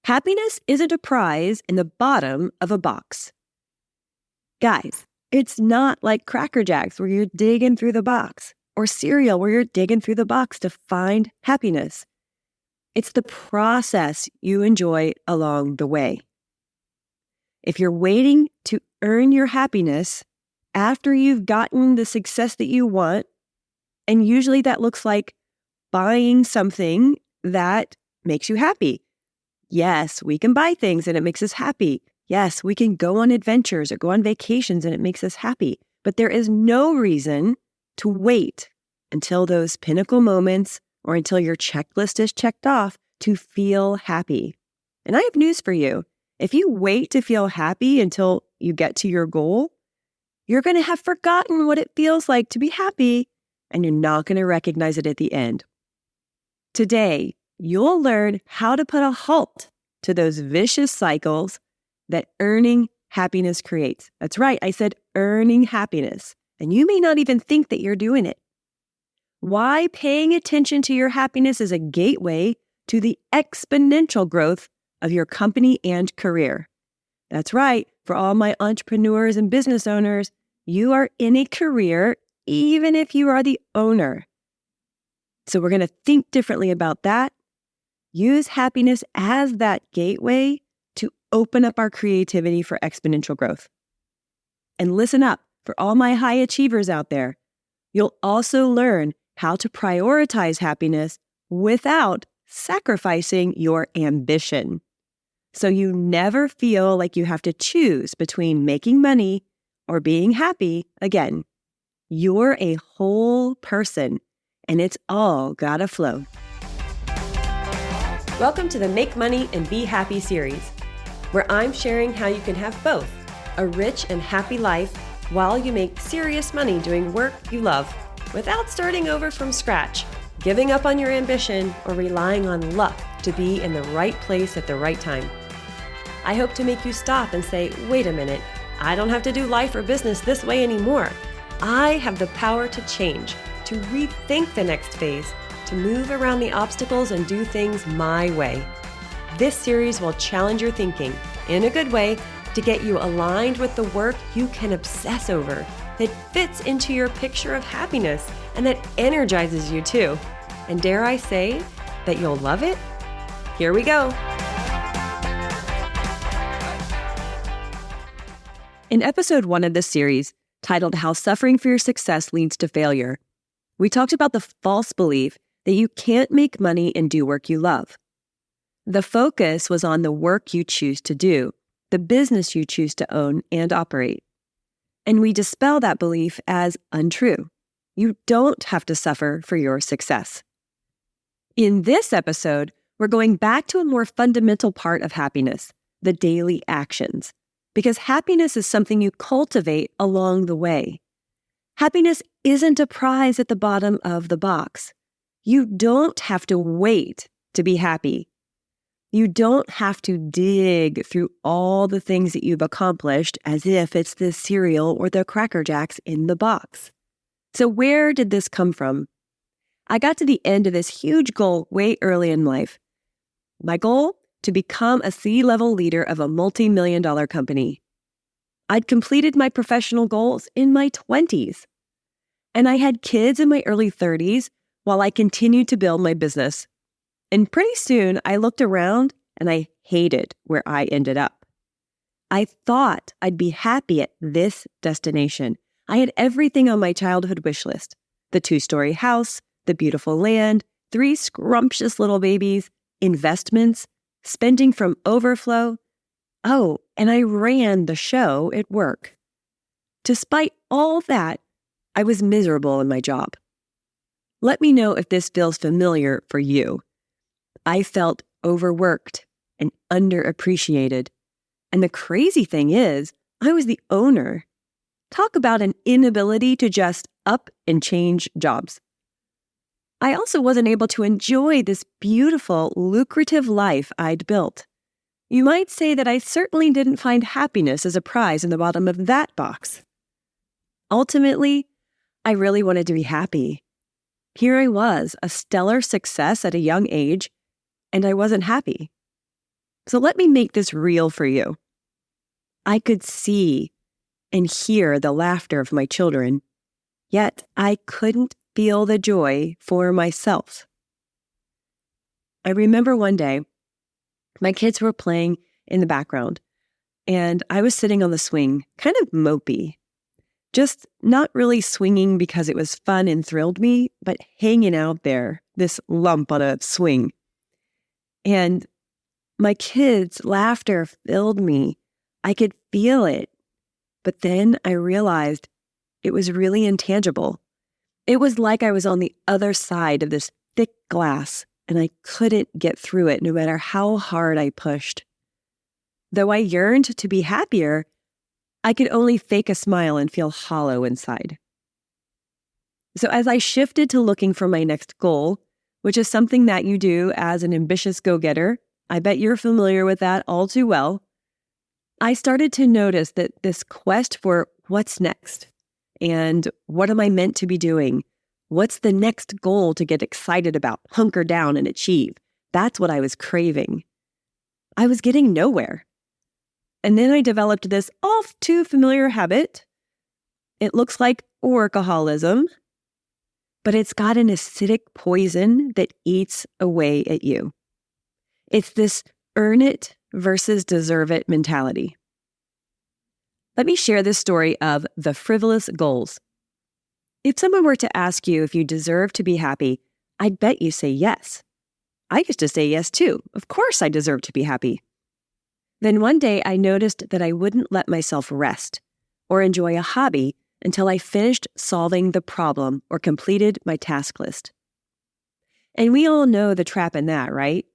Happiness isn't a prize in the bottom of a box. Guys, it's not like Cracker Jacks where you're digging through the box, or cereal where you're digging through the box to find happiness. It's the process you enjoy along the way. If you're waiting to earn your happiness after you've gotten the success that you want, and usually that looks like buying something that makes you happy. Yes, we can buy things and it makes us happy. Yes, we can go on adventures or go on vacations and it makes us happy. But there is no reason to wait until those pinnacle moments or until your checklist is checked off to feel happy. And I have news for you. If you wait to feel happy until you get to your goal, you're going to have forgotten what it feels like to be happy, and you're not going to recognize it at the end. Today, you'll learn how to put a halt to those vicious cycles that earning happiness creates. That's right, I said earning happiness, and you may not even think that you're doing it. Why paying attention to your happiness is a gateway to the exponential growth of your company and career. That's right, for all my entrepreneurs and business owners, you are in a career even if you are the owner. So we're going to think differently about that. Use happiness as that gateway to open up our creativity for exponential growth. And listen up, for all my high achievers out there, you'll also learn how to prioritize happiness without sacrificing your ambition. So you never feel like you have to choose between making money or being happy again. You're a whole person, and it's all gotta flow. Welcome to the Make Money and Be Happy series, where I'm sharing how you can have both a rich and happy life while you make serious money doing work you love without starting over from scratch, giving up on your ambition, or relying on luck to be in the right place at the right time. I hope to make you stop and say, wait a minute, I don't have to do life or business this way anymore. I have the power to change, to rethink the next phase, to move around the obstacles and do things my way. This series will challenge your thinking in a good way to get you aligned with the work you can obsess over that fits into your picture of happiness and that energizes you too. And dare I say that you'll love it? Here we go. In episode 1 of this series, titled How Suffering for Your Success Leads to Failure, we talked about the false belief that you can't make money and do work you love. The focus was on the work you choose to do, the business you choose to own and operate. And we dispel that belief as untrue. You don't have to suffer for your success. In this episode, we're going back to a more fundamental part of happiness, the daily actions, because happiness is something you cultivate along the way. Happiness isn't a prize at the bottom of the box. You don't have to wait to be happy. You don't have to dig through all the things that you've accomplished as if it's the cereal or the Cracker Jacks in the box. So where did this come from? I got to the end of this huge goal way early in life. My goal? To become a C-level leader of a multi-million-dollar company. I'd completed my professional goals in my 20s. And I had kids in my early 30s while I continued to build my business. And pretty soon, I looked around and I hated where I ended up. I thought I'd be happy at this destination. I had everything on my childhood wish list. The 2-story house, the beautiful land, 3 scrumptious little babies, investments, spending from overflow. Oh, and I ran the show at work. Despite all that, I was miserable in my job. Let me know if this feels familiar for you. I felt overworked and underappreciated. And the crazy thing is, I was the owner. Talk about an inability to just up and change jobs. I also wasn't able to enjoy this beautiful, lucrative life I'd built. You might say that I certainly didn't find happiness as a prize in the bottom of that box. Ultimately, I really wanted to be happy. Here I was, a stellar success at a young age, and I wasn't happy. So let me make this real for you. I could see and hear the laughter of my children, yet I couldn't feel the joy for myself. I remember one day, my kids were playing in the background, and I was sitting on the swing, kind of mopey, just not really swinging because it was fun and thrilled me, but hanging out there, this lump on a swing. And my kids' laughter filled me. I could feel it. But then I realized it was really intangible. It was like I was on the other side of this thick glass, and I couldn't get through it no matter how hard I pushed. Though I yearned to be happier, I could only fake a smile and feel hollow inside. So as I shifted to looking for my next goal, which is something that you do as an ambitious go-getter, I bet you're familiar with that all too well, I started to notice that this quest for what's next and what am I meant to be doing? What's the next goal to get excited about, hunker down and achieve? That's what I was craving. I was getting nowhere. And then I developed this all too familiar habit. It looks like workaholism, but it's got an acidic poison that eats away at you. It's this earn it versus deserve it mentality. Let me share this story of the frivolous goals. If someone were to ask you if you deserve to be happy, I'd bet you say yes. I used to say yes too. Of course I deserve to be happy. Then one day I noticed that I wouldn't let myself rest or enjoy a hobby until I finished solving the problem or completed my task list. And we all know the trap in that, right?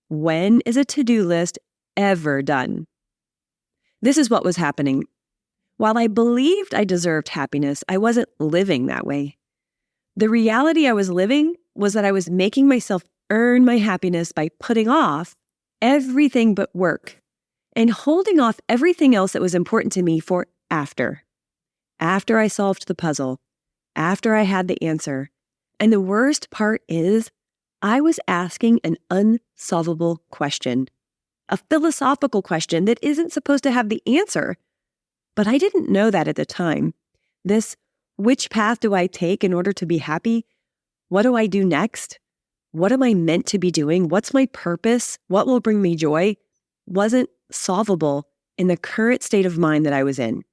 When is a to-do list ever done? This is what was happening. While I believed I deserved happiness, I wasn't living that way. The reality I was living was that I was making myself earn my happiness by putting off everything but work and holding off everything else that was important to me for after. After I solved the puzzle, after I had the answer. And the worst part is, I was asking an unsolvable question, a philosophical question that isn't supposed to have the answer. But I didn't know that at the time. This, which path do I take in order to be happy? What do I do next? What am I meant to be doing? What's my purpose? What will bring me joy? Wasn't solvable in the current state of mind that I was in.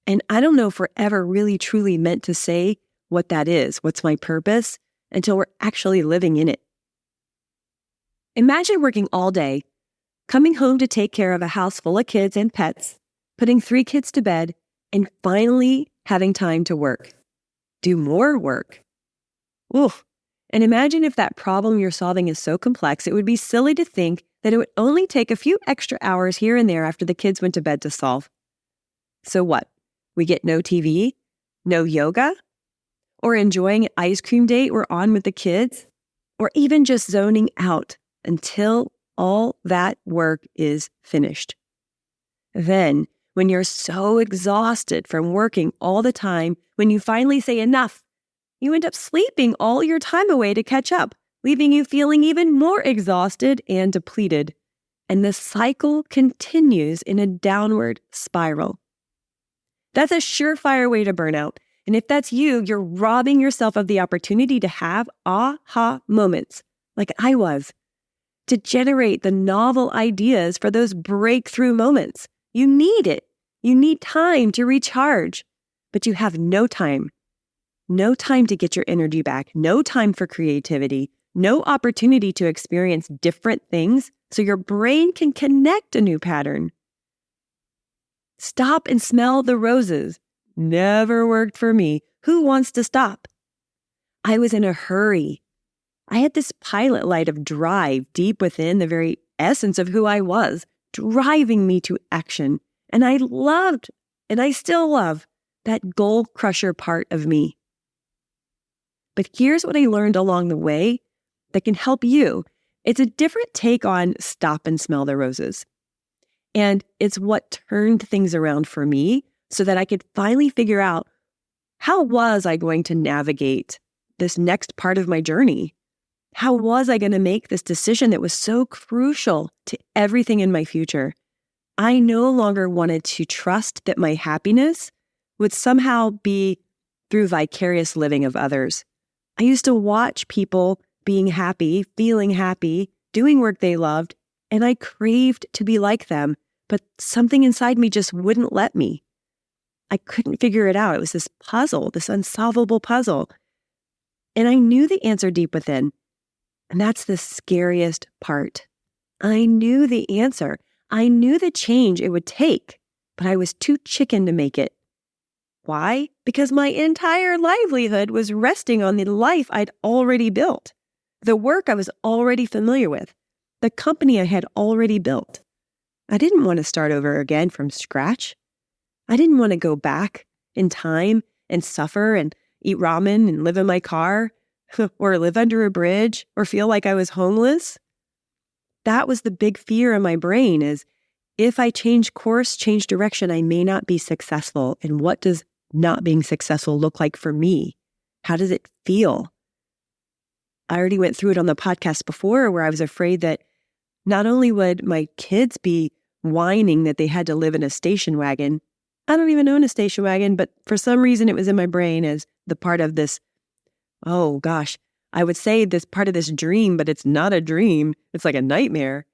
And I don't know if we're ever really truly meant to say what that is, what's my purpose, until we're actually living in it. Imagine working all day, coming home to take care of a house full of kids and pets, putting 3 kids to bed, and finally having time to work. Do more work. Oof. And imagine if that problem you're solving is so complex, it would be silly to think that it would only take a few extra hours here and there after the kids went to bed to solve. So what? We get no TV, no yoga, or enjoying an ice cream date we're on with the kids, or even just zoning out until all that work is finished. Then, when you're so exhausted from working all the time, when you finally say enough, you end up sleeping all your time away to catch up, leaving you feeling even more exhausted and depleted. And the cycle continues in a downward spiral. That's a surefire way to burn out. And if that's you, you're robbing yourself of the opportunity to have aha moments, like I was, to generate the novel ideas for those breakthrough moments. You need it. You need time to recharge, but you have no time. No time to get your energy back, no time for creativity, no opportunity to experience different things so your brain can connect a new pattern. Stop and smell the roses. Never worked for me. Who wants to stop? I was in a hurry. I had this pilot light of drive deep within the very essence of who I was, driving me to action. And I loved, and I still love, that goal crusher part of me. But here's what I learned along the way that can help you. It's a different take on stop and smell the roses. And it's what turned things around for me so that I could finally figure out, how was I going to navigate this next part of my journey? How was I going to make this decision that was so crucial to everything in my future? I no longer wanted to trust that my happiness would somehow be through vicarious living of others. I used to watch people being happy, feeling happy, doing work they loved, and I craved to be like them, but something inside me just wouldn't let me. I couldn't figure it out. It was this puzzle, this unsolvable puzzle. And I knew the answer deep within. And that's the scariest part. I knew the answer. I knew the change it would take, but I was too chicken to make it. Why? Because my entire livelihood was resting on the life I'd already built, the work I was already familiar with, the company I had already built. I didn't want to start over again from scratch. I didn't want to go back in time and suffer and eat ramen and live in my car or live under a bridge or feel like I was homeless. That was the big fear in my brain is if I change course, change direction, I may not be successful. And what does not being successful look like for me? How does it feel? I already went through it on the podcast before where I was afraid that not only would my kids be whining that they had to live in a station wagon. I don't even own a station wagon, but for some reason it was in my brain as the part of this, oh gosh, I would say this part of this dream, but it's not a dream. It's like a nightmare.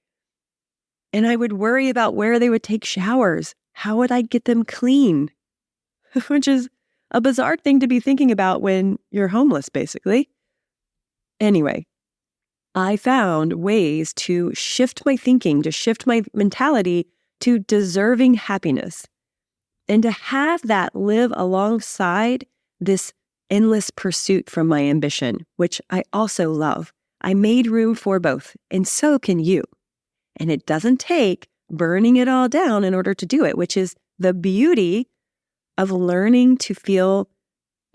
And I would worry about where they would take showers. How would I get them clean? Which is a bizarre thing to be thinking about when you're homeless, basically. Anyway, I found ways to shift my thinking, to shift my mentality to deserving happiness, and to have that live alongside this endless pursuit from my ambition, which I also love. I made room for both, and so can you. And it doesn't take burning it all down in order to do it, which is the beauty of learning to feel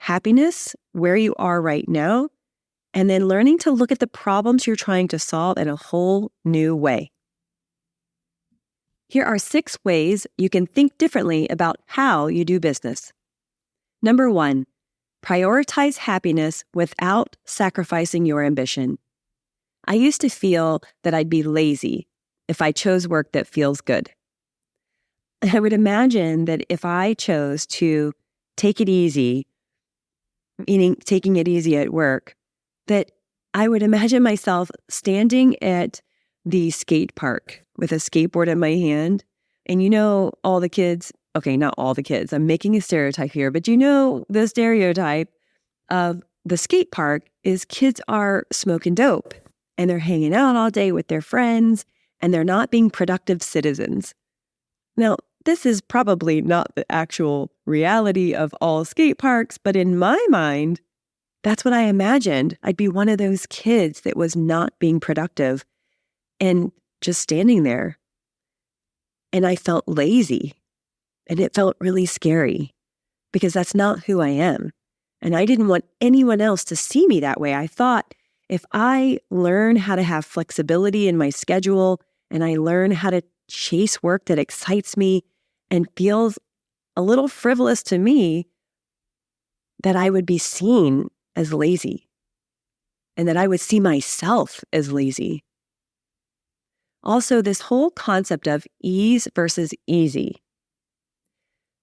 happiness where you are right now, and then learning to look at the problems you're trying to solve in a whole new way. Here are 6 ways you can think differently about how you do business. Number 1, prioritize happiness without sacrificing your ambition. I used to feel that I'd be lazy if I chose work that feels good. I would imagine that if I chose to take it easy, meaning taking it easy at work, that I would imagine myself standing at the skate park with a skateboard in my hand. And all the kids, okay, not all the kids, I'm making a stereotype here, but the stereotype of the skate park is kids are smoking dope and they're hanging out all day with their friends and they're not being productive citizens. Now, this is probably not the actual reality of all skate parks, but in my mind, that's what I imagined. I'd be one of those kids that was not being productive and just standing there. And I felt lazy and it felt really scary because that's not who I am. And I didn't want anyone else to see me that way. I thought if I learn how to have flexibility in my schedule and I learn how to chase work that excites me and feels a little frivolous to me, that I would be seen as lazy and that I would see myself as lazy. Also, this whole concept of ease versus easy.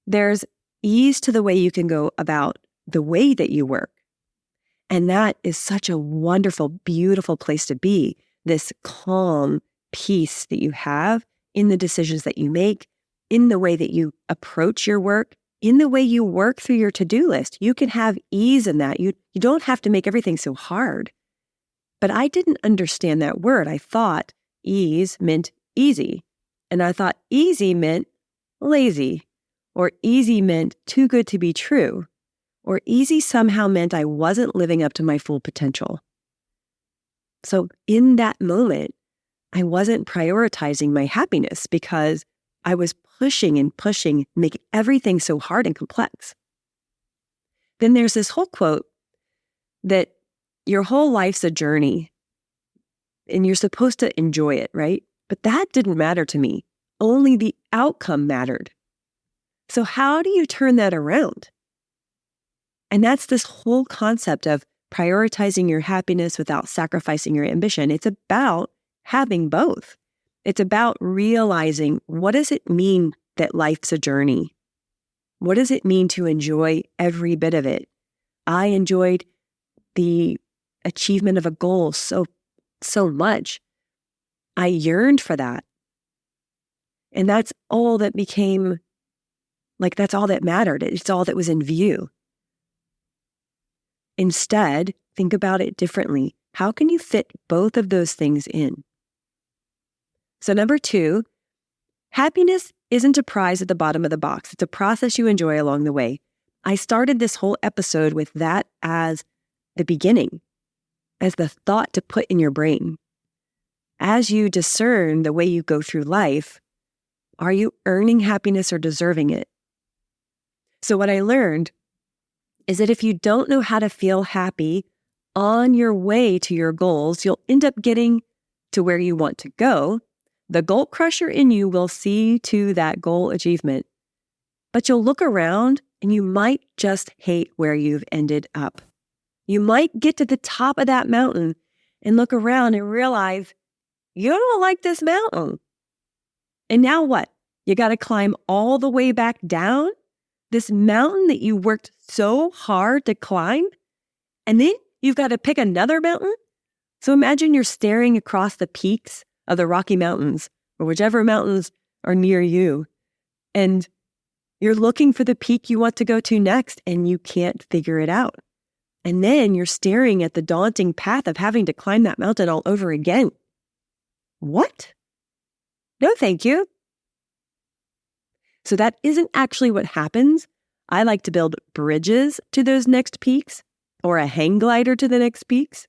There's ease to the way you can go about the way that you work. And that is such a wonderful, beautiful place to be, this calm peace that you have in the decisions that you make, in the way that you approach your work, in the way you work through your to-do list. You can have ease in that. You don't have to make everything so hard. But I didn't understand that word. I thought ease meant easy. And I thought easy meant lazy, or easy meant too good to be true, or easy somehow meant I wasn't living up to my full potential. So in that moment, I wasn't prioritizing my happiness because I was pushing and pushing, making everything so hard and complex. Then there's this whole quote that your whole life's a journey and you're supposed to enjoy it, right? But that didn't matter to me. Only the outcome mattered. So how do you turn that around? And that's this whole concept of prioritizing your happiness without sacrificing your ambition. It's about having both. It's about realizing, what does it mean that life's a journey? What does it mean to enjoy every bit of it? I enjoyed the achievement of a goal so much. I yearned for that. And that's all that became, that's all that mattered. It's all that was in view. Instead, think about it differently. How can you fit both of those things in? So number 2, happiness isn't a prize at the bottom of the box. It's a process you enjoy along the way. I started this whole episode with that as the beginning, as the thought to put in your brain. As you discern the way you go through life, are you earning happiness or deserving it? So what I learned is that if you don't know how to feel happy on your way to your goals, you'll end up getting to where you want to go. The goal crusher in you will see to that goal achievement. But you'll look around and you might just hate where you've ended up. You might get to the top of that mountain and look around and realize you don't like this mountain. And now what? You got to climb all the way back down this mountain that you worked so hard to climb? And then you've got to pick another mountain? So imagine you're staring across the peaks of the Rocky Mountains or whichever mountains are near you. And you're looking for the peak you want to go to next and you can't figure it out. And then you're staring at the daunting path of having to climb that mountain all over again. What? No, thank you. So that isn't actually what happens. I like to build bridges to those next peaks or a hang glider to the next peaks.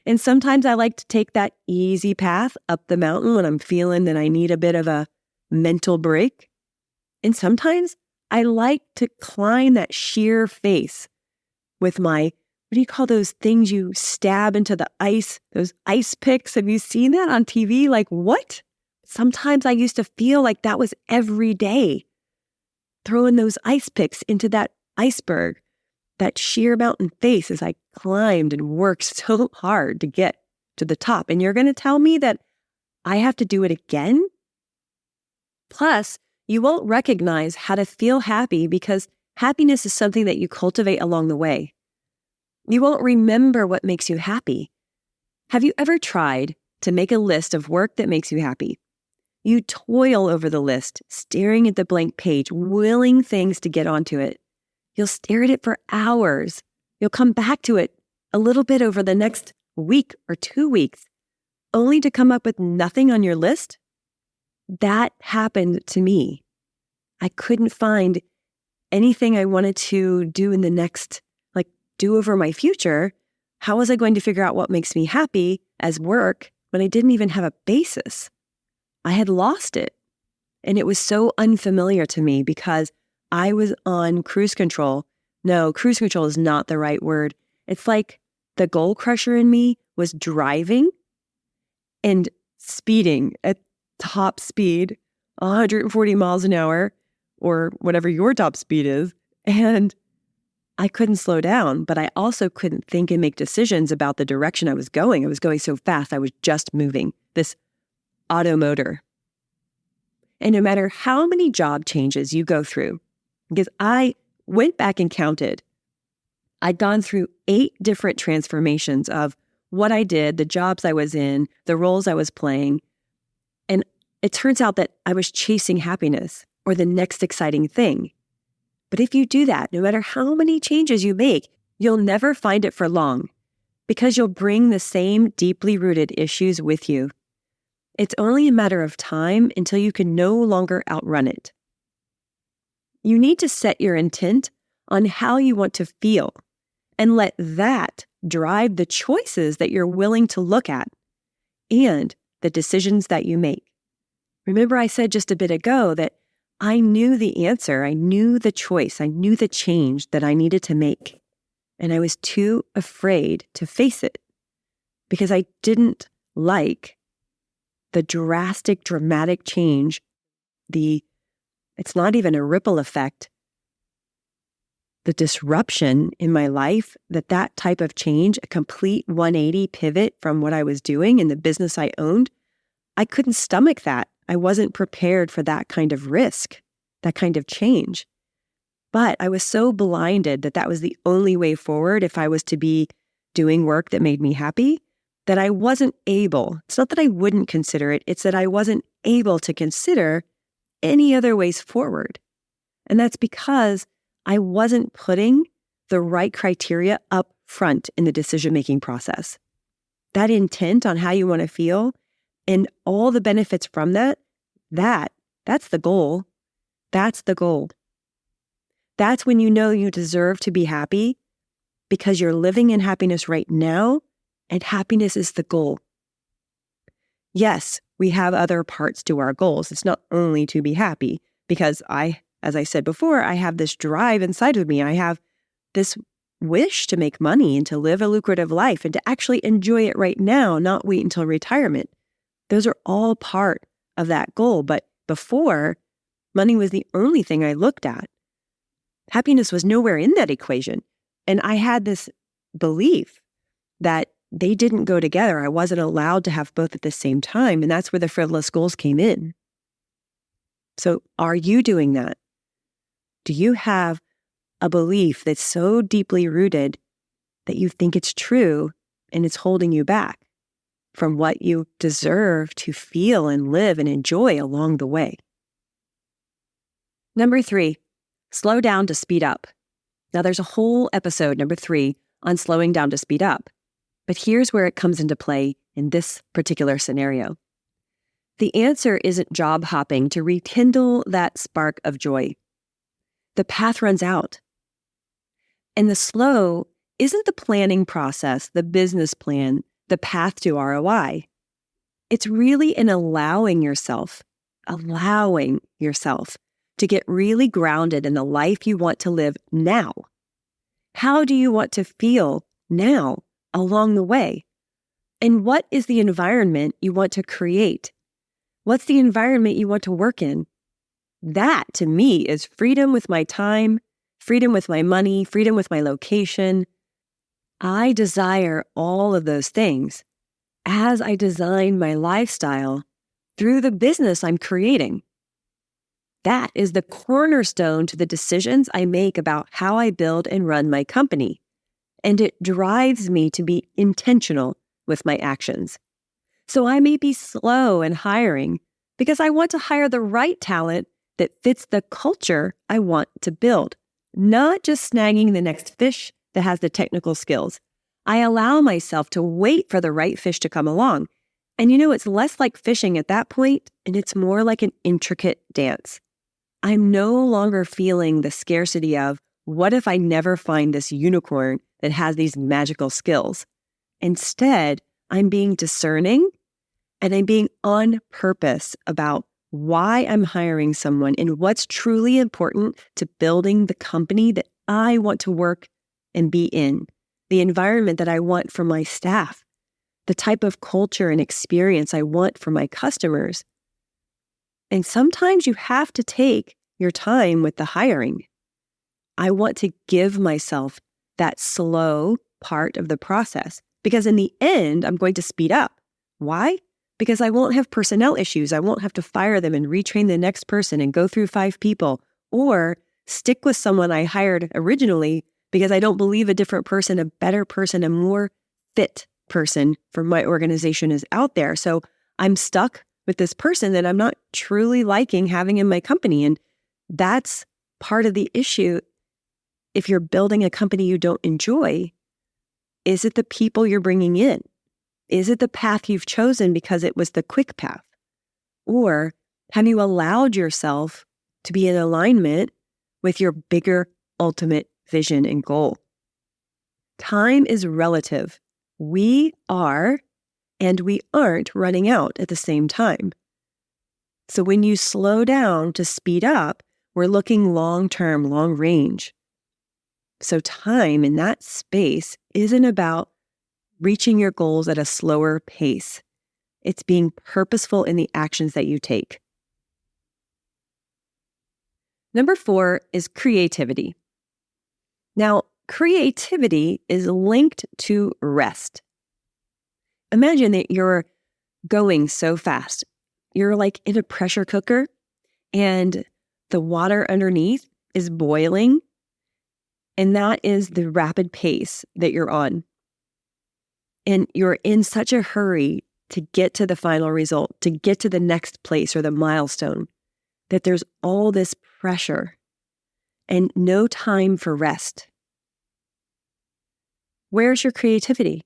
And sometimes I like to take that easy path up the mountain when I'm feeling that I need a bit of a mental break. And sometimes I like to climb that sheer face with my, what do you call those things you stab into the ice? Those ice picks. Have you seen that on TV? Like, what? Sometimes I used to feel like that was every day. Throwing those ice picks into that iceberg, that sheer mountain face as I climbed and worked so hard to get to the top. And you're going to tell me that I have to do it again? Plus, you won't recognize how to feel happy because happiness is something that you cultivate along the way. You won't remember what makes you happy. Have you ever tried to make a list of work that makes you happy? You toil over the list, staring at the blank page, willing things to get onto it. You'll stare at it for hours. You'll come back to it a little bit over the next week or 2 weeks, only to come up with nothing on your list. That happened to me. I couldn't find anything I wanted to do in the next, do over my future. How was I going to figure out what makes me happy as work when I didn't even have a basis? I had lost it. And it was so unfamiliar to me because I was on cruise control. No, cruise control is not the right word. It's like the goal crusher in me was driving and speeding at top speed, 140 miles an hour, or whatever your top speed is. And I couldn't slow down, but I also couldn't think and make decisions about the direction I was going. I was going so fast, I was just moving. This automotor. And no matter how many job changes you go through, because I went back and counted, I'd gone through 8 different transformations of what I did, the jobs I was in, the roles I was playing. And it turns out that I was chasing happiness or the next exciting thing. But if you do that, no matter how many changes you make, you'll never find it for long because you'll bring the same deeply rooted issues with you. It's only a matter of time until you can no longer outrun it. You need to set your intent on how you want to feel and let that drive the choices that you're willing to look at and the decisions that you make. Remember, I said just a bit ago that I knew the answer, I knew the choice, I knew the change that I needed to make. And I was too afraid to face it because I didn't like the drastic, dramatic change. It's not even a ripple effect. the disruption in my life, that type of change, a complete 180 pivot from what I was doing in the business I owned, I couldn't stomach that. I wasn't prepared for that kind of risk, that kind of change. But I was so blinded that was the only way forward if I was to be doing work that made me happy, that I wasn't able. It's not that I wouldn't consider it. It's that I wasn't able to consider any other ways forward. And that's because I wasn't putting the right criteria up front in the decision-making process. That intent on how you want to feel and all the benefits from that's the goal. That's the goal. That's when you know you deserve to be happy because you're living in happiness right now, and happiness is the goal. Yes, we have other parts to our goals. It's not only to be happy because as I said before, I have this drive inside of me. I have this wish to make money and to live a lucrative life and to actually enjoy it right now, not wait until retirement. Those are all part of that goal. But before, money was the only thing I looked at. Happiness was nowhere in that equation. And I had this belief that they didn't go together. I wasn't allowed to have both at the same time. And that's where the frivolous goals came in. So are you doing that? Do you have a belief that's so deeply rooted that you think it's true and it's holding you back from what you deserve to feel and live and enjoy along the way? Number 3, slow down to speed up. Now, there's a whole episode, number 3, on slowing down to speed up. But here's where it comes into play in this particular scenario. The answer isn't job hopping to rekindle that spark of joy. The path runs out. And the slow isn't the planning process, the business plan, the path to ROI. It's really in allowing yourself to get really grounded in the life you want to live now. How do you want to feel now along the way? And what is the environment you want to create? What's the environment you want to work in? That, to me, is freedom with my time, freedom with my money, freedom with my location. I desire all of those things as I design my lifestyle through the business I'm creating. That is the cornerstone to the decisions I make about how I build and run my company. And it drives me to be intentional with my actions. So I may be slow in hiring because I want to hire the right talent that fits the culture I want to build, not just snagging the next fish that has the technical skills. I allow myself to wait for the right fish to come along. And it's less like fishing at that point, and it's more like an intricate dance. I'm no longer feeling the scarcity of, what if I never find this unicorn that has these magical skills? Instead, I'm being discerning and I'm being on purpose about why I'm hiring someone and what's truly important to building the company that I want to work and be in, the environment that I want for my staff, the type of culture and experience I want for my customers. And sometimes you have to take your time with the hiring. I want to give myself that slow part of the process because in the end, I'm going to speed up. Why? Because I won't have personnel issues. I won't have to fire them and retrain the next person and go through 5 people or stick with someone I hired originally because I don't believe a different person, a better person, a more fit person for my organization is out there. So I'm stuck with this person that I'm not truly liking having in my company. And that's part of the issue. If you're building a company you don't enjoy, is it the people you're bringing in? Is it the path you've chosen because it was the quick path? Or have you allowed yourself to be in alignment with your bigger ultimate vision and goal? Time is relative. We are and we aren't running out at the same time. So when you slow down to speed up, we're looking long-term, long range. So time in that space isn't about reaching your goals at a slower pace. It's being purposeful in the actions that you take. Number 4 is creativity. Now, creativity is linked to rest. Imagine that you're going so fast. You're like in a pressure cooker and the water underneath is boiling. And that is the rapid pace that you're on. And you're in such a hurry to get to the final result, to get to the next place or the milestone, that there's all this pressure and no time for rest. Where's your creativity?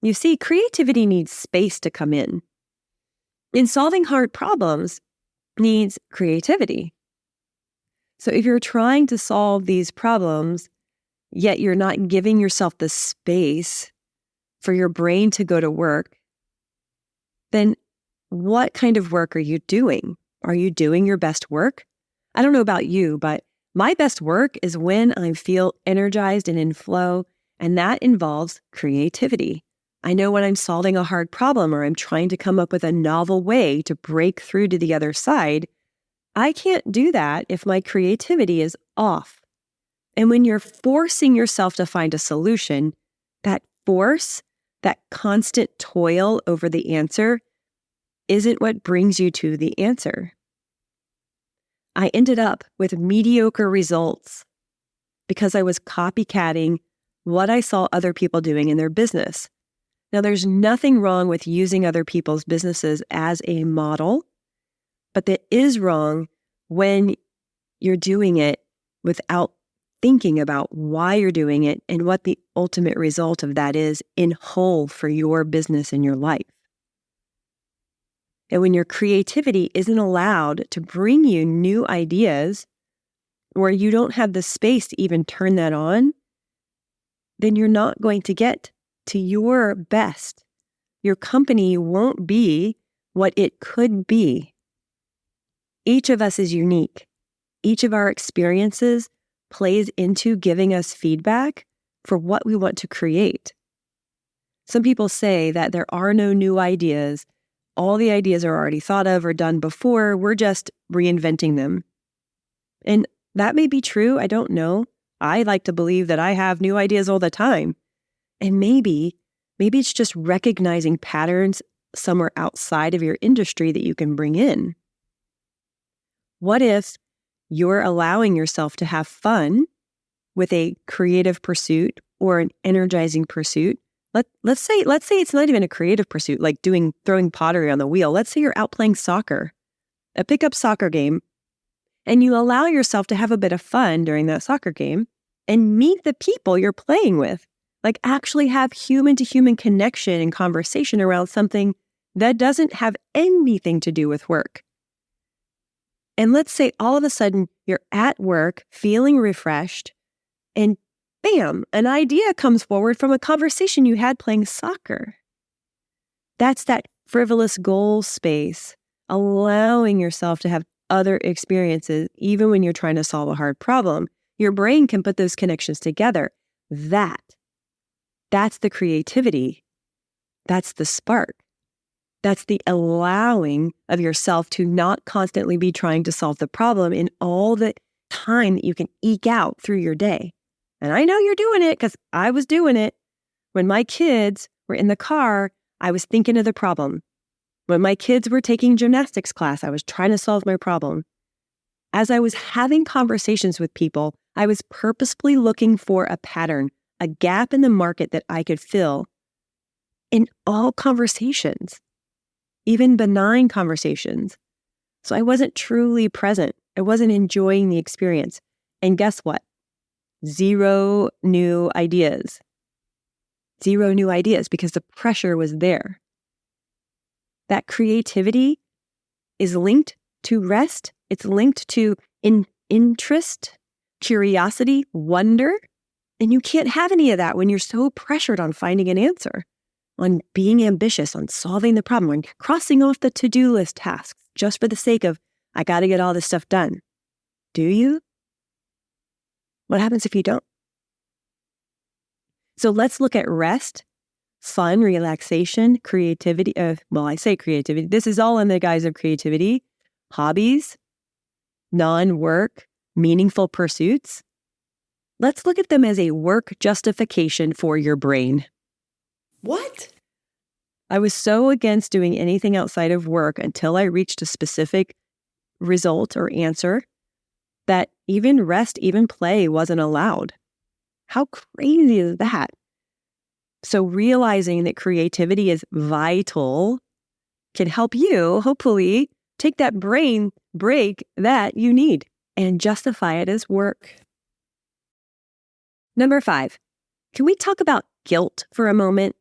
You see, creativity needs space to come in. In solving hard problems needs creativity. So if you're trying to solve these problems, yet you're not giving yourself the space for your brain to go to work, then what kind of work are you doing? Are you doing your best work? I don't know about you, but my best work is when I feel energized and in flow, and that involves creativity. I know when I'm solving a hard problem or I'm trying to come up with a novel way to break through to the other side, I can't do that if my creativity is off. And when you're forcing yourself to find a solution, that force, that constant toil over the answer, isn't what brings you to the answer. I ended up with mediocre results because I was copycatting what I saw other people doing in their business. Now, there's nothing wrong with using other people's businesses as a model, but that is wrong when you're doing it without thinking about why you're doing it and what the ultimate result of that is in whole for your business and your life. And when your creativity isn't allowed to bring you new ideas, or you don't have the space to even turn that on, then you're not going to get to your best. Your company won't be what it could be. Each of us is unique. Each of our experiences plays into giving us feedback for what we want to create. Some people say that there are no new ideas. All the ideas are already thought of or done before. We're just reinventing them. And that may be true. I don't know. I like to believe that I have new ideas all the time. And maybe it's just recognizing patterns somewhere outside of your industry that you can bring in. What if you're allowing yourself to have fun with a creative pursuit or an energizing pursuit? Let's say it's not even a creative pursuit, like throwing pottery on the wheel. Let's say you're out playing soccer, a pickup soccer game, and you allow yourself to have a bit of fun during that soccer game and meet the people you're playing with. Like actually have human-to-human connection and conversation around something that doesn't have anything to do with work. And let's say all of a sudden you're at work feeling refreshed and bam, an idea comes forward from a conversation you had playing soccer. That's that frivolous goal space, allowing yourself to have other experiences even when you're trying to solve a hard problem. Your brain can put those connections together. That's the creativity. That's the spark. That's the allowing of yourself to not constantly be trying to solve the problem in all the time that you can eke out through your day. And I know you're doing it because I was doing it. When my kids were in the car, I was thinking of the problem. When my kids were taking gymnastics class, I was trying to solve my problem. As I was having conversations with people, I was purposefully looking for a pattern, a gap in the market that I could fill in all conversations, even benign conversations. So I wasn't truly present. I wasn't enjoying the experience. And guess what? Zero new ideas. Zero new ideas because the pressure was there. That creativity is linked to rest. It's linked to interest, curiosity, wonder. And you can't have any of that when you're so pressured on finding an answer, on being ambitious, on solving the problem, on crossing off the to-do list tasks just for the sake of, I got to get all this stuff done. Do you? What happens if you don't? So let's look at rest, fun, relaxation, creativity. I say creativity. This is all in the guise of creativity, hobbies, non-work, meaningful pursuits. Let's look at them as a work justification for your brain. What? I was so against doing anything outside of work until I reached a specific result or answer that even rest, even play wasn't allowed. How crazy is that? So realizing that creativity is vital can help you, hopefully, take that brain break that you need and justify it as work. Number 5, can we talk about guilt for a moment?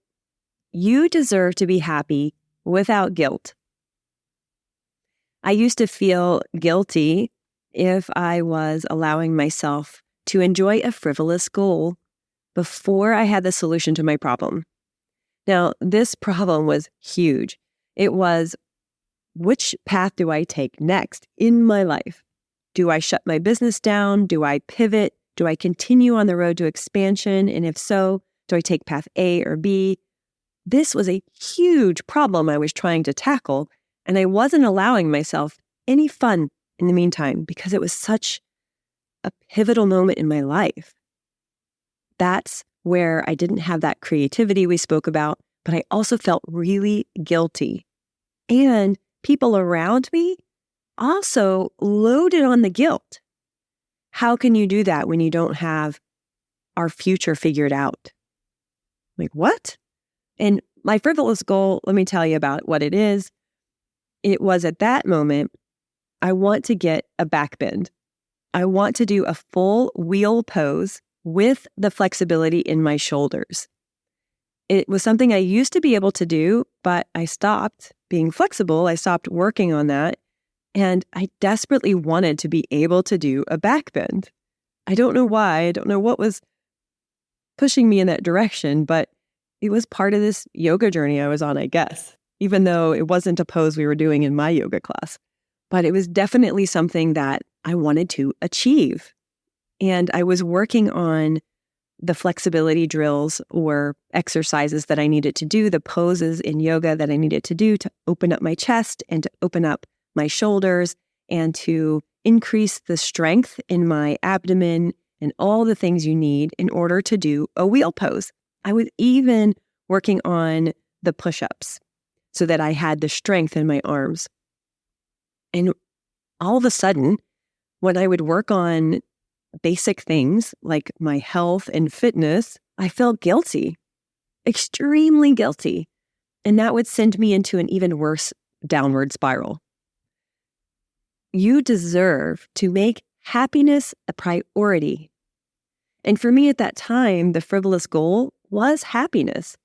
You deserve to be happy without guilt. I used to feel guilty if I was allowing myself to enjoy a frivolous goal before I had the solution to my problem. Now, this problem was huge. It was, which path do I take next in my life? Do I shut my business down? Do I pivot? Do I continue on the road to expansion? And if so, do I take path A or B? This was a huge problem I was trying to tackle, and I wasn't allowing myself any fun in the meantime because it was such a pivotal moment in my life. That's where I didn't have that creativity we spoke about, but I also felt really guilty. And people around me also loaded on the guilt. How can you do that when you don't have our future figured out? Like, what? And my frivolous goal, let me tell you about what it is. It was at that moment, I want to get a back bend. I want to do a full wheel pose with the flexibility in my shoulders. It was something I used to be able to do, but I stopped being flexible. I stopped working on that. And I desperately wanted to be able to do a back bend. I don't know why. I don't know what was pushing me in that direction, but it was part of this yoga journey I was on, I guess, even though it wasn't a pose we were doing in my yoga class. But it was definitely something that I wanted to achieve. And I was working on the flexibility drills or exercises that I needed to do, the poses in yoga that I needed to do to open up my chest and to open up my shoulders and to increase the strength in my abdomen and all the things you need in order to do a wheel pose. I was even working on the push-ups so that I had the strength in my arms. And all of a sudden, when I would work on basic things like my health and fitness, I felt guilty, extremely guilty. And that would send me into an even worse downward spiral. You deserve to make happiness a priority. And for me at that time, the frivolous goal was happiness.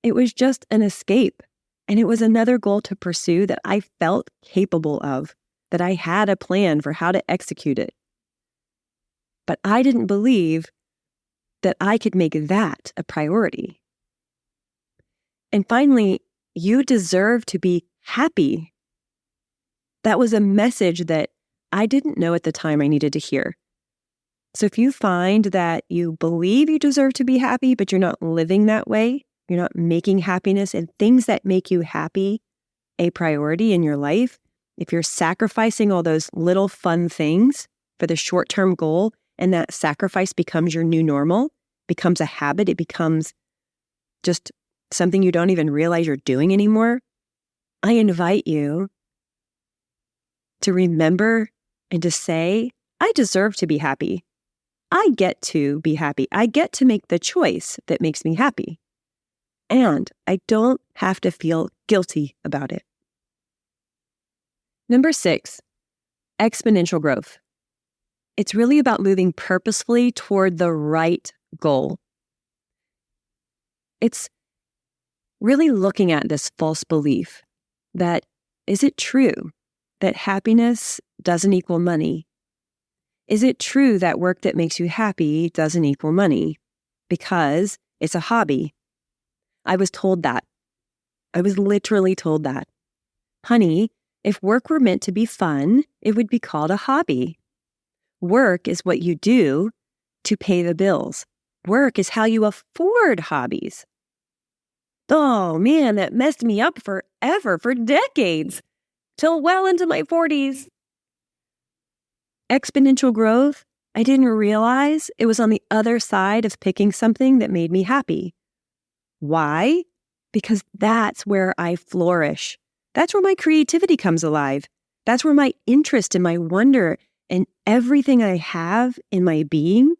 It was just an escape. And it was another goal to pursue that I felt capable of, that I had a plan for how to execute it. But I didn't believe that I could make that a priority. And finally, you deserve to be happy. That was a message that I didn't know at the time I needed to hear. So if you find that you believe you deserve to be happy, but you're not living that way, you're not making happiness and things that make you happy a priority in your life, if you're sacrificing all those little fun things for the short-term goal, and that sacrifice becomes your new normal, becomes a habit, it becomes just something you don't even realize you're doing anymore, I invite you to remember and to say, I deserve to be happy. I get to be happy. I get to make the choice that makes me happy. And I don't have to feel guilty about it. Number 6, exponential growth. It's really about moving purposefully toward the right goal. It's really looking at this false belief that, is it true that happiness doesn't equal money? Is it true that work that makes you happy doesn't equal money because it's a hobby? I was told that. I was literally told that. Honey, if work were meant to be fun, it would be called a hobby. Work is what you do to pay the bills. Work is how you afford hobbies. Oh man, that messed me up forever, for decades, till well into my 40s. Exponential growth I didn't realize it was on the other side of picking something that made me happy. Why? Because that's where I flourish. That's where my creativity comes alive. That's where my interest and my wonder and everything I have in my being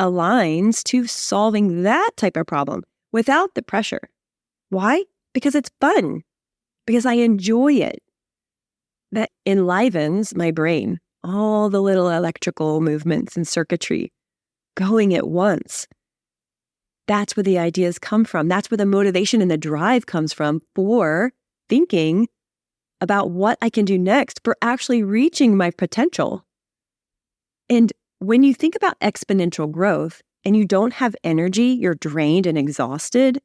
aligns to solving that type of problem without the pressure. Why? Because it's fun. Because I enjoy it. That enlivens my brain. All the little electrical movements and circuitry going at once. That's where the ideas come from. That's where the motivation and the drive comes from for thinking about what I can do next for actually reaching my potential. And when you think about exponential growth and you don't have energy, you're drained and exhausted,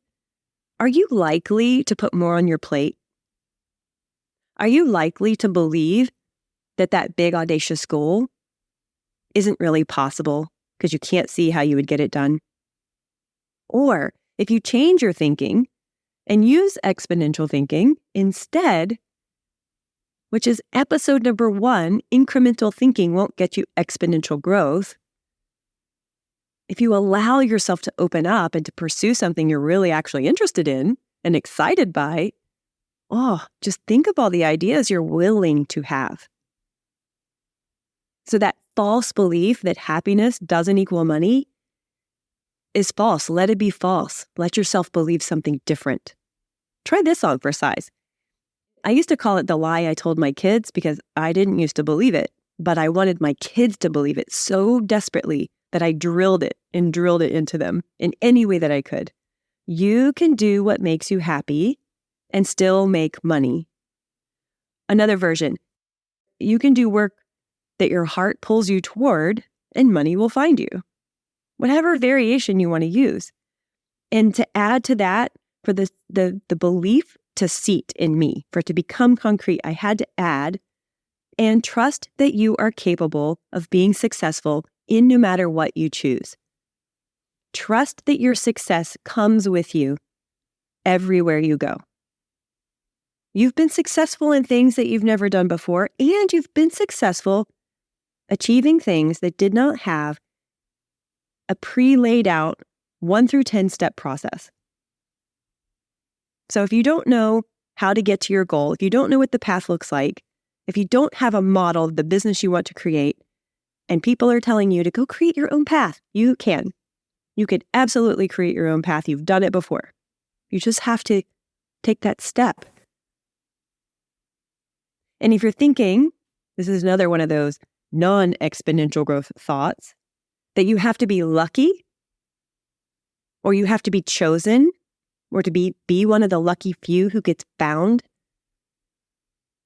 are you likely to put more on your plate? Are you likely to believe that that big audacious goal isn't really possible because you can't see how you would get it done? Or if you change your thinking and use exponential thinking instead, which is episode number 1, incremental thinking won't get you exponential growth. If you allow yourself to open up and to pursue something you're really actually interested in and excited by, just think of all the ideas you're willing to have. So that false belief that happiness doesn't equal money is false. Let it be false. Let yourself believe something different. Try this on for size. I used to call it the lie I told my kids because I didn't used to believe it, but I wanted my kids to believe it so desperately that I drilled it into them in any way that I could. You can do what makes you happy and still make money. Another version, you can do work that your heart pulls you toward and money will find you. Whatever variation you want to use. And to add to that, for the belief to seat in me, for it to become concrete, I had to add, and trust that you are capable of being successful in no matter what you choose. Trust that your success comes with you everywhere you go. You've been successful in things that you've never done before, and you've been successful achieving things that did not have a pre-laid out 1 through 10 step process. So if you don't know how to get to your goal, if you don't know what the path looks like, if you don't have a model of the business you want to create, and people are telling you to go create your own path, you can. You can absolutely create your own path. You've done it before. You just have to take that step. And if you're thinking, this is another one of those non-exponential growth thoughts, that you have to be lucky, or you have to be chosen, or to be one of the lucky few who gets found.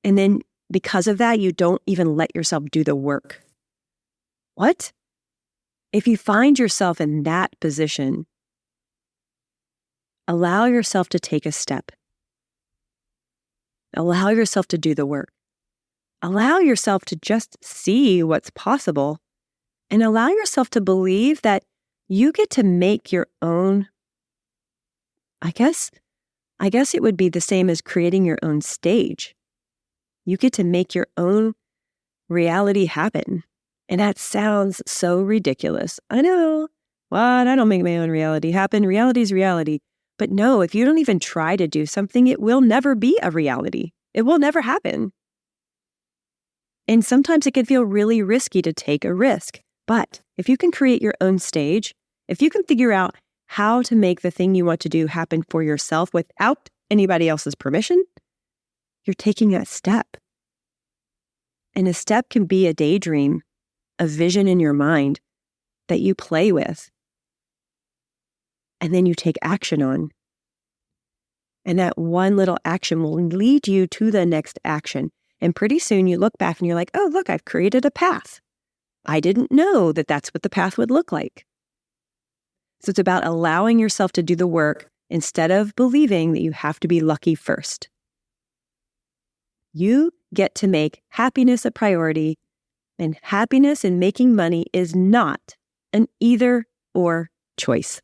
And then because of that, you don't even let yourself do the work. What? If you find yourself in that position, allow yourself to take a step. Allow yourself to do the work. Allow yourself to just see what's possible, and allow yourself to believe that you get to make your own. I guess it would be the same as creating your own stage. You get to make your own reality happen. And that sounds so ridiculous. I know. What? I don't make my own reality happen. Reality is reality. But no, if you don't even try to do something, it will never be a reality. It will never happen. And sometimes it can feel really risky to take a risk. But if you can create your own stage, if you can figure out how to make the thing you want to do happen for yourself without anybody else's permission, you're taking a step. And a step can be a daydream, a vision in your mind that you play with, and then you take action on. And that one little action will lead you to the next action. And pretty soon you look back and you're like, oh, look, I've created a path. I didn't know that that's what the path would look like. So it's about allowing yourself to do the work instead of believing that you have to be lucky first. You get to make happiness a priority, and happiness and making money is not an either-or choice.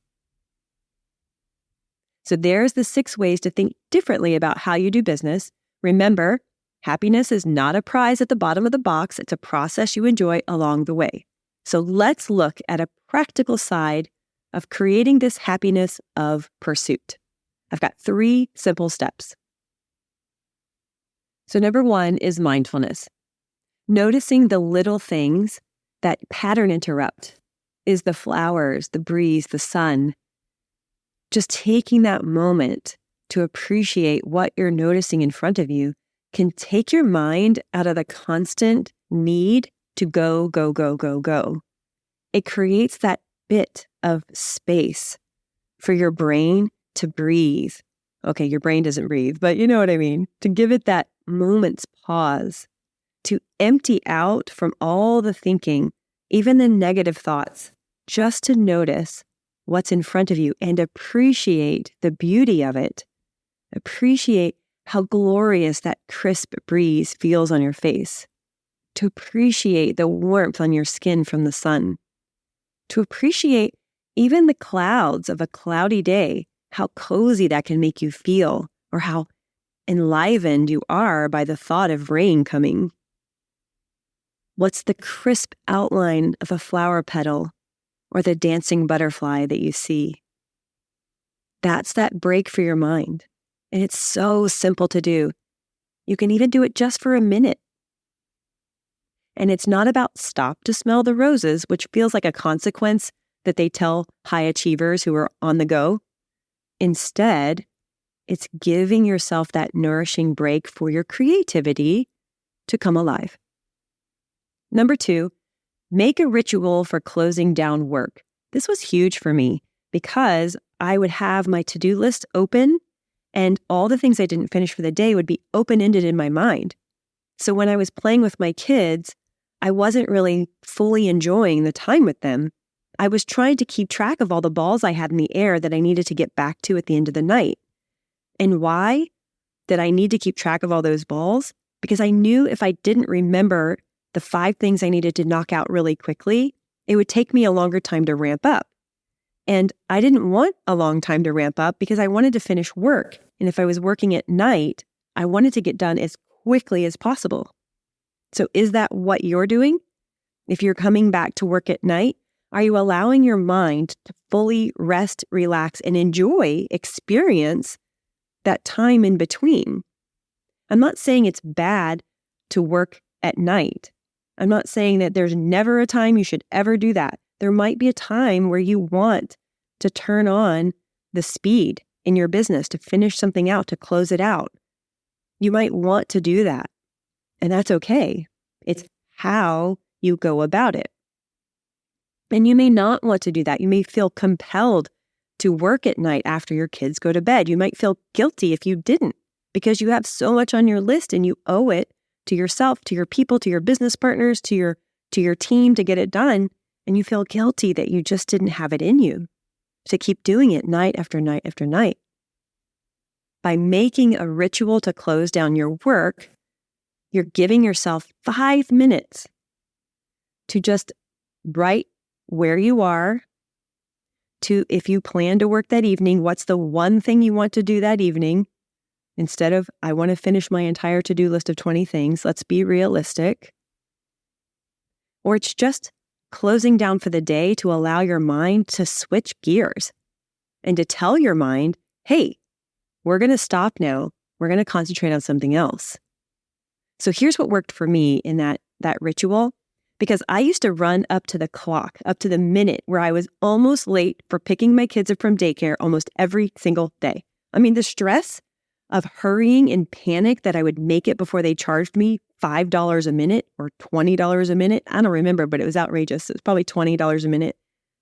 So there's the 6 ways to think differently about how you do business. Remember, happiness is not a prize at the bottom of the box. It's a process you enjoy along the way. So let's look at a practical side of creating this happiness of pursuit. I've got 3 simple steps. So number 1 is mindfulness. Noticing the little things that pattern interrupt. Is the flowers, the breeze, the sun. Just taking that moment to appreciate what you're noticing in front of you can take your mind out of the constant need to go, go, go, go, go. It creates that bit of space for your brain to breathe. Okay, your brain doesn't breathe, but you know what I mean. To give it that moment's pause, to empty out from all the thinking, even the negative thoughts, just to notice what's in front of you and appreciate the beauty of it. Appreciate how glorious that crisp breeze feels on your face. To appreciate the warmth on your skin from the sun. To appreciate even the clouds of a cloudy day, how cozy that can make you feel, or how enlivened you are by the thought of rain coming. What's the crisp outline of a flower petal or the dancing butterfly that you see? That's that break for your mind. And it's so simple to do. You can even do it just for a minute. And it's not about stop to smell the roses, which feels like a consequence that they tell high achievers who are on the go. Instead, it's giving yourself that nourishing break for your creativity to come alive. Number 2, make a ritual for closing down work. This was huge for me because I would have my to-do list open and all the things I didn't finish for the day would be open-ended in my mind. So when I was playing with my kids, I wasn't really fully enjoying the time with them. I was trying to keep track of all the balls I had in the air that I needed to get back to at the end of the night. And why did I need to keep track of all those balls? Because I knew if I didn't remember the 5 things I needed to knock out really quickly, it would take me a longer time to ramp up. And I didn't want a long time to ramp up because I wanted to finish work. And if I was working at night, I wanted to get done as quickly as possible. So is that what you're doing? If you're coming back to work at night, are you allowing your mind to fully rest, relax, and experience that time in between? I'm not saying it's bad to work at night. I'm not saying that there's never a time you should ever do that. There might be a time where you want to turn on the speed in your business, to finish something out, to close it out. You might want to do that, and that's okay. It's how you go about it. And you may not want to do that. You may feel compelled to work at night after your kids go to bed. You might feel guilty if you didn't, because you have so much on your list and you owe it to yourself, to your people, to your business partners, to your team to get it done. And you feel guilty that you just didn't have it in you to keep doing it night after night after night. By making a ritual to close down your work, you're giving yourself 5 minutes to just write where you are, to if you plan to work that evening, what's the one thing you want to do that evening? Instead of, I want to finish my entire to-do list of 20 things, let's be realistic. Or it's just closing down for the day to allow your mind to switch gears and to tell your mind, hey, we're going to stop now. We're going to concentrate on something else. So here's what worked for me in that ritual, because I used to run up to the clock, up to the minute where I was almost late for picking my kids up from daycare almost every single day. I mean, the stress of hurrying and panic that I would make it before they charged me $5 a minute or $20 a minute. I don't remember, but it was outrageous. It was probably $20 a minute.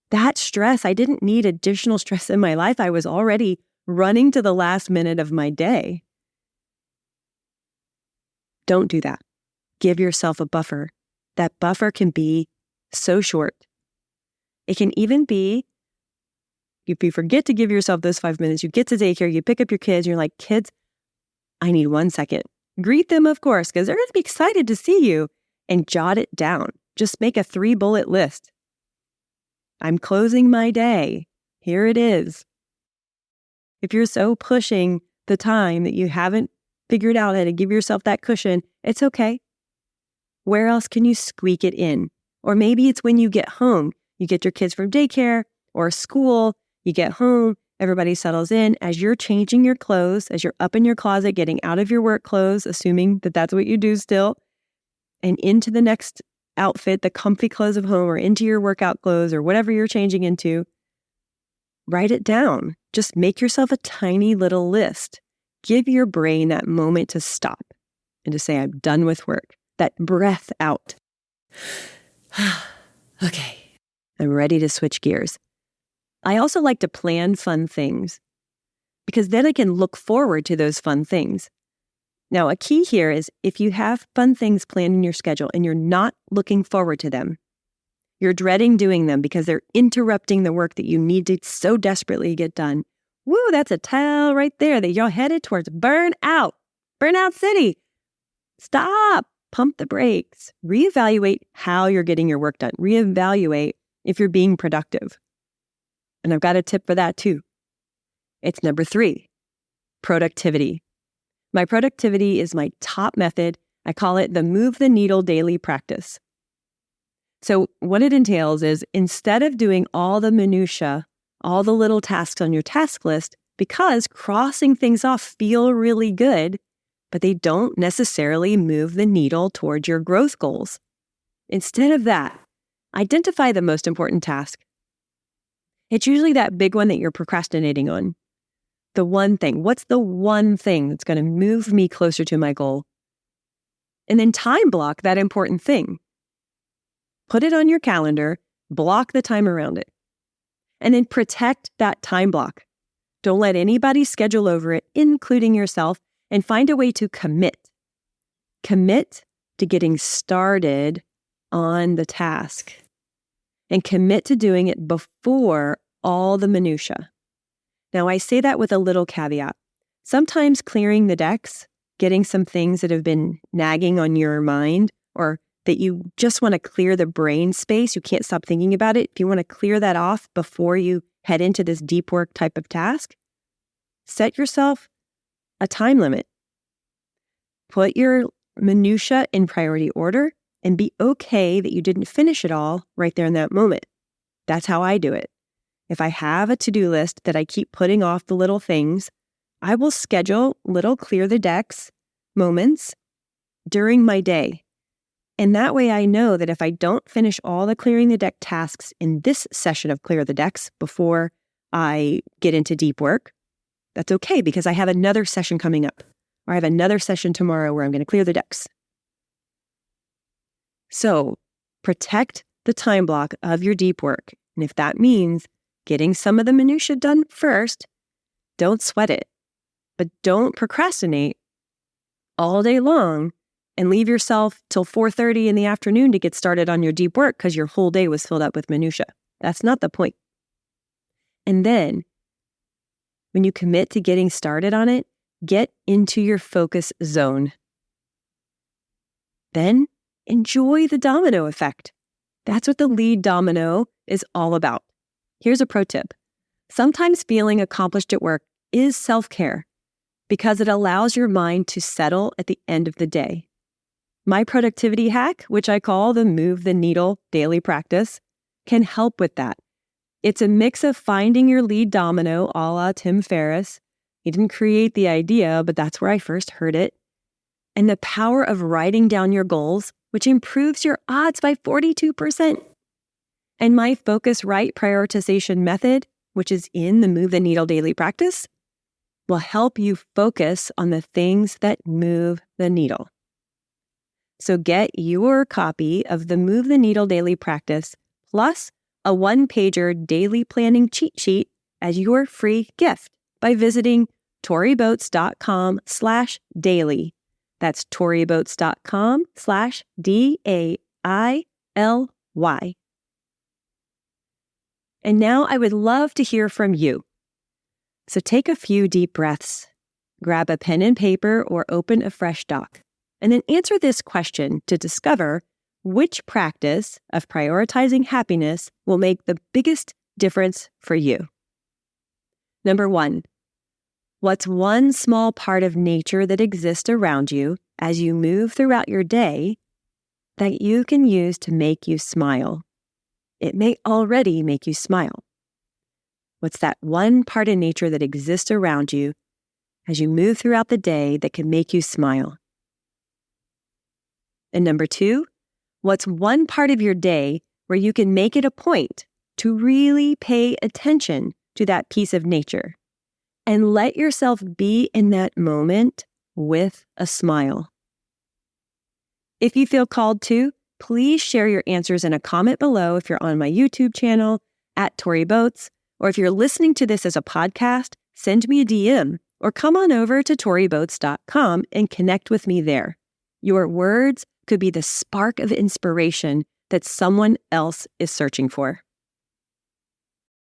That stress, I didn't need additional stress in my life. I was already running to the last minute of my day. Don't do that. Give yourself a buffer. That buffer can be so short. It can even be, if you forget to give yourself those 5 minutes, you get to daycare, you pick up your kids, you're like, kids, I need 1 second. Greet them, of course, because they're going to be excited to see you, and jot it down. Just make a 3-bullet list. I'm closing my day. Here it is. If you're so pushing the time that you haven't figured out how to give yourself that cushion, it's okay. Where else can you squeak it in? Or maybe it's when you get home. You get your kids from daycare or school, you get home, everybody settles in. As you're changing your clothes, as you're up in your closet, getting out of your work clothes, assuming that that's what you do still, and into the next outfit, the comfy clothes of home, or into your workout clothes or whatever you're changing into, write it down. Just make yourself a tiny little list. Give your brain that moment to stop and to say, I'm done with work. That breath out. Okay, I'm ready to switch gears. I also like to plan fun things because then I can look forward to those fun things. Now, a key here is if you have fun things planned in your schedule and you're not looking forward to them, you're dreading doing them because they're interrupting the work that you need to so desperately get done. Woo, that's a tell right there that you're headed towards burnout. Burnout City. Stop. Pump the brakes. Reevaluate how you're getting your work done. Reevaluate if you're being productive. And I've got a tip for that too. It's number 3, productivity. My productivity is my top method. I call it the move the needle daily practice. So what it entails is instead of doing all the minutia, all the little tasks on your task list, because crossing things off feel really good, but they don't necessarily move the needle towards your growth goals. Instead of that, identify the most important task. It's usually that big one that you're procrastinating on. The one thing. What's the one thing that's going to move me closer to my goal? And then time block that important thing. Put it on your calendar, block the time around it. And then protect that time block. Don't let anybody schedule over it, including yourself, and find a way to commit. Commit to getting started on the task. And commit to doing it before all the minutia. Now, I say that with a little caveat. Sometimes clearing the decks, getting some things that have been nagging on your mind, or that you just want to clear the brain space, you can't stop thinking about it. If you want to clear that off before you head into this deep work type of task, set yourself a time limit. Put your minutia in priority order and be okay that you didn't finish it all right there in that moment. That's how I do it. If I have a to-do list that I keep putting off the little things, I will schedule little clear the decks moments during my day. And that way I know that if I don't finish all the clearing the deck tasks in this session of Clear the Decks before I get into deep work, that's okay because I have another session coming up, or I have another session tomorrow where I'm going to clear the decks. So protect the time block of your deep work. And if that means getting some of the minutia done first, don't sweat it. But don't procrastinate all day long and leave yourself till 4:30 in the afternoon to get started on your deep work because your whole day was filled up with minutia. That's not the point. And then, when you commit to getting started on it, get into your focus zone. Then, enjoy the domino effect. That's what the lead domino is all about. Here's a pro tip. Sometimes feeling accomplished at work is self-care because it allows your mind to settle at the end of the day. My productivity hack, which I call the Move the Needle daily practice, can help with that. It's a mix of finding your lead domino a la Tim Ferriss. He didn't create the idea, but that's where I first heard it. And the power of writing down your goals, which improves your odds by 42%. And my focus right prioritization method, which is in the Move the Needle daily practice, will help you focus on the things that move the needle. So get your copy of the Move the Needle daily practice plus a 1-pager daily planning cheat sheet as your free gift by visiting toriboats.com/daily. That's toriboats.com/DAILY. And now I would love to hear from you. So take a few deep breaths, grab a pen and paper or open a fresh doc, and then answer this question to discover which practice of prioritizing happiness will make the biggest difference for you. Number 1, what's one small part of nature that exists around you as you move throughout your day that you can use to make you smile. It may already make you smile. What's that one part of nature that exists around you as you move throughout the day that can make you smile? And number 2, what's one part of your day where you can make it a point to really pay attention to that piece of nature and let yourself be in that moment with a smile? If you feel called to, please share your answers in a comment below if you're on my YouTube channel at Tori Boats, or if you're listening to this as a podcast, send me a DM or come on over to toriboats.com and connect with me there. Your words could be the spark of inspiration that someone else is searching for.